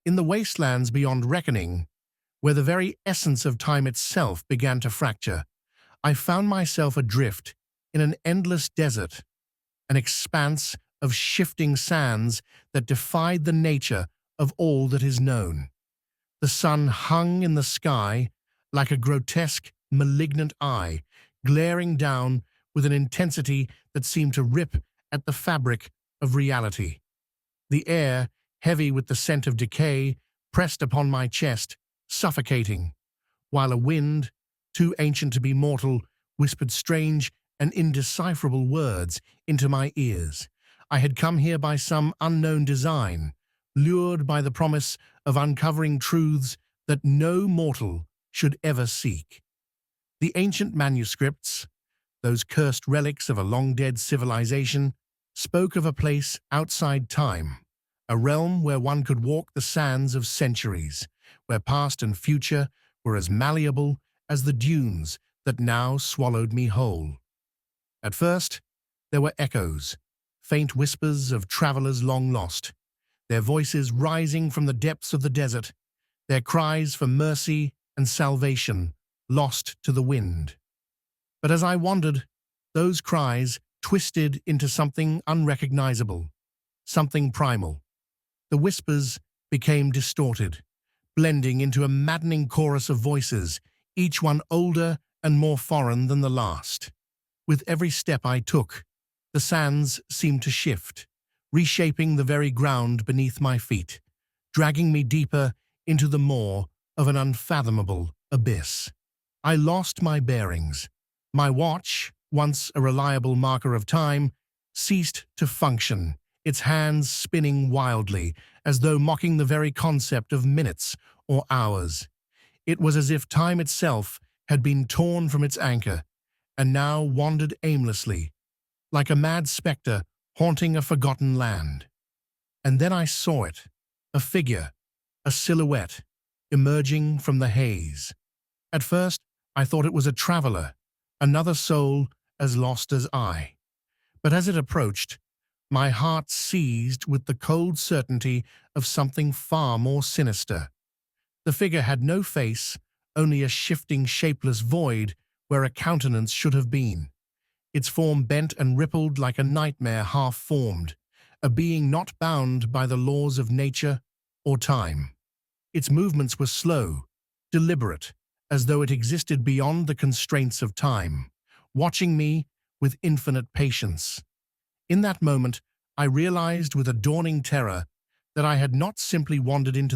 In the wastelands beyond reckoning, where the very essence of time itself began to fracture, I found myself adrift in an endless desert, an expanse of shifting sands that defied the nature of all that is known. The sun hung in the sky like a grotesque, malignant eye, glaring down with an intensity that seemed to rip at the fabric of reality. The air, heavy with the scent of decay, pressed upon my chest, suffocating, while a wind, too ancient to be mortal, whispered strange and indecipherable words into my ears. I had come here by some unknown design, lured by the promise of uncovering truths that no mortal should ever seek. The ancient manuscripts, those cursed relics of a long-dead civilization, spoke of a place outside time, a realm where one could walk the sands of centuries, where past and future were as malleable as the dunes that now swallowed me whole. At first, there were echoes, faint whispers of travelers long lost, their voices rising from the depths of the desert, their cries for mercy and salvation lost to the wind. But as I wandered, those cries twisted into something unrecognizable, something primal. The whispers became distorted, blending into a maddening chorus of voices, each one older and more foreign than the last. With every step I took, the sands seemed to shift, reshaping the very ground beneath my feet, dragging me deeper into the maw of an unfathomable abyss. I lost my bearings. My watch, once a reliable marker of time, ceased to function, its hands spinning wildly, as though mocking the very concept of minutes or hours. It was as if time itself had been torn from its anchor, and now wandered aimlessly, like a mad spectre haunting a forgotten land. And then I saw it, a figure, a silhouette, emerging from the haze. At first, I thought it was a traveler, another soul as lost as I. But as it approached, my heart seized with the cold certainty of something far more sinister. The figure had no face, only a shifting, shapeless void where a countenance should have been. Its form bent and rippled like a nightmare half-formed, a being not bound by the laws of nature or time. Its movements were slow, deliberate, as though it existed beyond the constraints of time, watching me with infinite patience. In that moment, I realized with a dawning terror that I had not simply wandered into